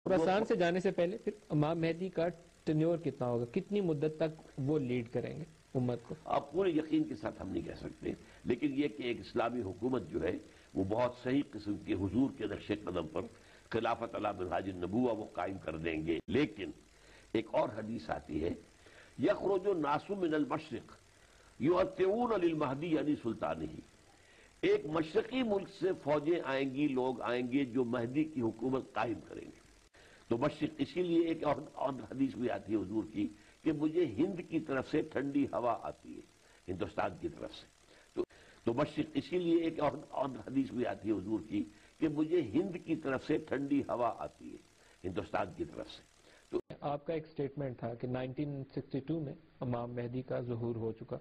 خراسان سے جانے سے پہلے پھر امام مہدی کا ٹینیور کتنا ہوگا، کتنی مدت تک وہ لیڈ کریں گے امت کو؟ آپ پورے یقین کے ساتھ ہم نہیں کہہ سکتے، لیکن یہ کہ ایک اسلامی حکومت جو ہے وہ بہت صحیح قسم کے حضور کے نقش قدم پر خلافت علی منہاج النبوہ وہ قائم کر دیں گے۔ لیکن ایک اور حدیث آتی ہے، یخرج الناس من المشرق یؤتون للمہدی یعنی سلطانہ، ایک مشرقی ملک سے فوجیں آئیں گی، لوگ آئیں گے جو مہدی کی حکومت قائم کریں گے۔ تو مشرق، اسی لیے ایک اور حدیث بھی آتی ہے حضور کی کہ مجھے ہند کی طرف سے ٹھنڈی ہوا آتی ہے، ہندوستان کی طرف سے۔ تو مشرق، اسی لیے ایک اور حدیث بھی آتی ہے حضور کی کہ مجھے ہند کی طرف سے ٹھنڈی ہوا آتی ہے، ہندوستان کی طرف سے۔ تو آپ کا ایک سٹیٹمنٹ تھا کہ 1962 میں امام مہدی کا ظہور ہو چکا،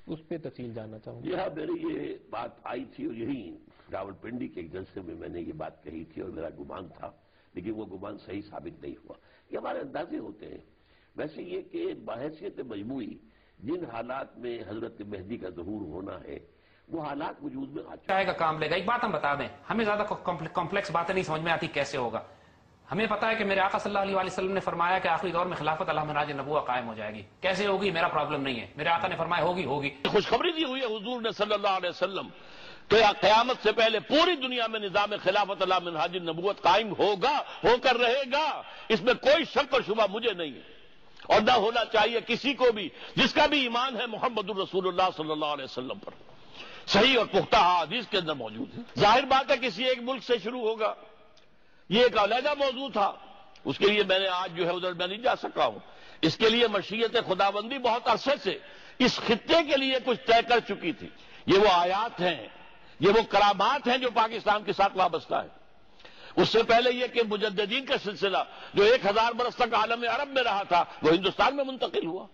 اس پہ تفصیل جاننا چاہوں گا۔ یہاں میری یہ بات آئی تھی اور یہی راولپنڈی کے ایک جلسے میں میں نے یہ بات کہی تھی اور میرا گمان تھا، لیکن وہ گمان صحیح ثابت نہیں ہوا۔ یہ ہمارے اندازے ہوتے ہیں۔ ویسے یہ کہ بحیثیت مجموعی جن حالات میں حضرت مہدی کا ظہور ہونا ہے وہ حالات وجود میں آ چکے کا کام لے گا۔ ایک بات ہم بتا دیں، ہمیں زیادہ کمپلیکس باتیں نہیں سمجھ میں آتی کیسے ہوگا۔ ہمیں پتا ہے کہ میرے آقا صلی اللہ علیہ وسلم نے فرمایا کہ آخری دور میں خلافت علی منہاج النبوہ قائم ہو جائے گی۔ کیسے ہوگی میرا پرابلم نہیں ہے، میرے آقا نے فرمایا ہوگی۔ خوشخبری دی ہوئی ہے حضور نے صلی اللہ علیہ وسلم کہ قیامت سے پہلے پوری دنیا میں نظام خلافت علی منہاج النبوت قائم ہوگا، ہو کر رہے گا، اس میں کوئی شک اور شبہ مجھے نہیں ہے اور نہ ہونا چاہیے کسی کو بھی جس کا بھی ایمان ہے محمد الرسول اللہ صلی اللہ علیہ وسلم پر، صحیح اور پختہ حدیث کے اندر موجود ہے۔ ظاہر بات ہے کسی ایک ملک سے شروع ہوگا، یہ ایک علیحدہ موضوع تھا، اس کے لیے میں نے آج جو ہے ادھر میں نہیں جا سکا ہوں۔ اس کے لیے مشیت خداوندی بہت عرصے سے اس خطے کے لیے کچھ طے کر چکی تھی۔ یہ وہ آیات ہیں، یہ وہ کرامات ہیں جو پاکستان کے ساتھ وابستہ ہے۔ اس سے پہلے یہ کہ مجددین کا سلسلہ جو 1000 برس تک عالم عرب میں رہا تھا وہ ہندوستان میں منتقل ہوا۔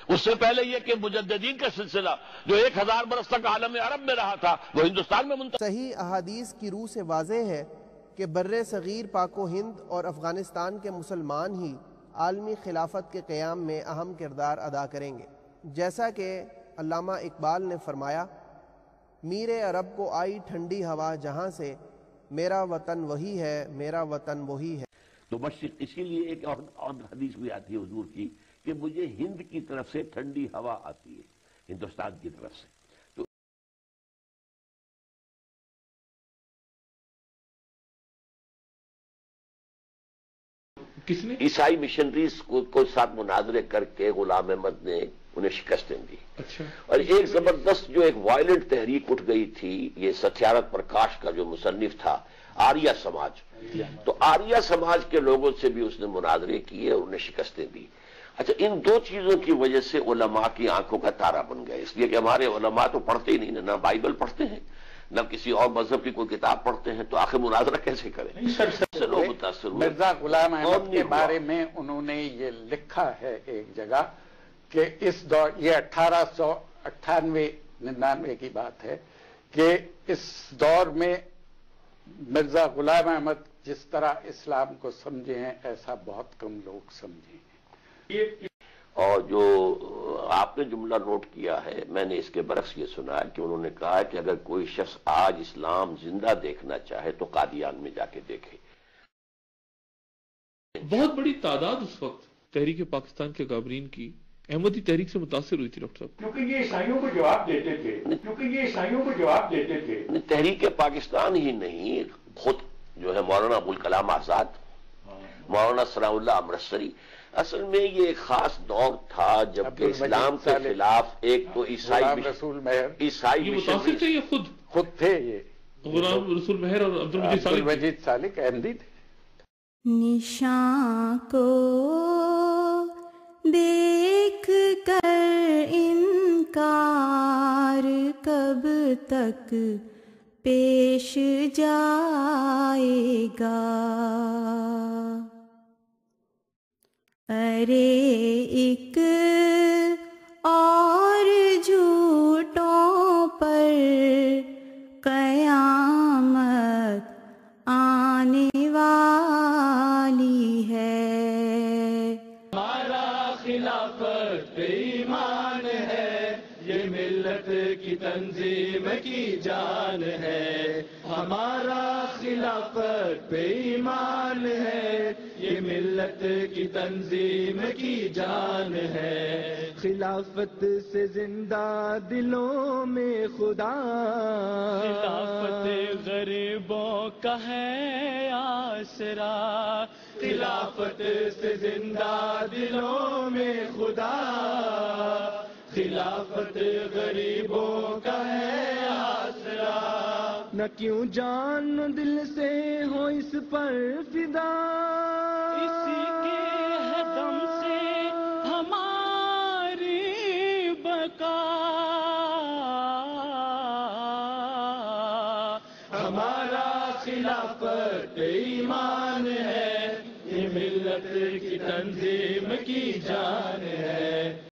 اس سے پہلے یہ کہ مجددین کا سلسلہ جو 1000 برس تک عالم عرب میں رہا تھا وہ ہندوستان میں منتقل۔ صحیح احادیث کی روح سے واضح ہے کہ بر صغیر پاک و ہند اور افغانستان کے مسلمان ہی عالمی خلافت کے قیام میں اہم کردار ادا کریں گے، جیسا کہ علامہ اقبال نے فرمایا، میر عرب کو آئی ٹھنڈی ہوا جہاں سے، میرا وطن وہی ہے، میرا وطن وہی ہے۔ تو مشرق، اسی لیے ایک اور حدیث بھی آتی ہے حضور کی کہ مجھے ہند کی طرف سے ٹھنڈی ہوا آتی ہے، ہندوستان کی طرف سے۔ کس نے؟ عیسائی مشنریز کو ساتھ مناظرے کر کے غلام احمد نے انہیں شکستیں دی۔ اچھا۔ اور ایک زبردست جو ایک وائلنٹ تحریک اٹھ گئی تھی، یہ ستیارتھ پرکاش کا جو مصنف تھا، آریہ سماج، تو آریہ سماج کے لوگوں سے بھی اس نے مناظرے کیے اور انہیں شکستیں دی۔ اچھا، ان دو چیزوں کی وجہ سے علماء کی آنکھوں کا تارا بن گئے، اس لیے کہ ہمارے علماء تو پڑھتے ہی نہیں، نہ بائبل پڑھتے ہیں نہ کسی اور مذہب کی کوئی کتاب پڑھتے ہیں، تو آخر مناظرہ کیسے کریں؟ لوگ متاثر ہوئے۔ مرزا غلام احمد کے بارے میں انہوں نے یہ لکھا ہے ایک جگہ کہ اس دور، یہ 1898-99 کی بات ہے، کہ اس دور میں مرزا غلام احمد جس طرح اسلام کو سمجھے ہیں ایسا بہت کم لوگ سمجھے ہیں۔ اور جو آپ نے جملہ نوٹ کیا ہے، میں نے اس کے برعکس یہ سنا ہے کہ انہوں نے کہا ہے کہ اگر کوئی شخص آج اسلام زندہ دیکھنا چاہے تو قادیان میں جا کے دیکھے۔ بہت بڑی تعداد اس وقت تحریک پاکستان کے غابرین کی احمدی تحریک سے متاثر ہوئی تھی ڈاکٹر صاحب، کیونکہ یہ عیسائیوں کو جواب دیتے تھے۔ تحریک پاکستان ہی نہیں، خود جو ہے مولانا ابوالکلام آزاد، مولانا ثناء اللہ امرتسری، اصل میں یہ ایک خاص دور تھا جب کہ اسلام کے خلاف ایک تو عیسائی یہ متاثر تھے، یہ خود تھے، یہ غلام رسول مہر اور عبدالمجید سالک احمدی تھے۔ نشاں کو دیکھ کر انکار کب تک پیش جائے گا، ارے ایک اور جھوٹوں پر قیامت آنے والی ہے۔ ہمارا خلافت پہ ایمان ہے، یہ ملت کی تنظیم کی جان ہے۔ ہمارا خلافت پہ ایمان ہے، یہ ملت کی تنظیم کی جان ہے. خلافت سے زندہ دلوں میں خدا، خلافت غریبوں کا ہے آسرا. خلافت سے زندہ دلوں میں خدا، خلافت غریبوں کا ہے آسرا. نہ کیوں جان دل سے ہو اس پر فدا، اسی کے ہے دم سے ہماری بقا. ہمارا خلافت ایمان ہے، یہ ملت کی تنظیم کی جان ہے.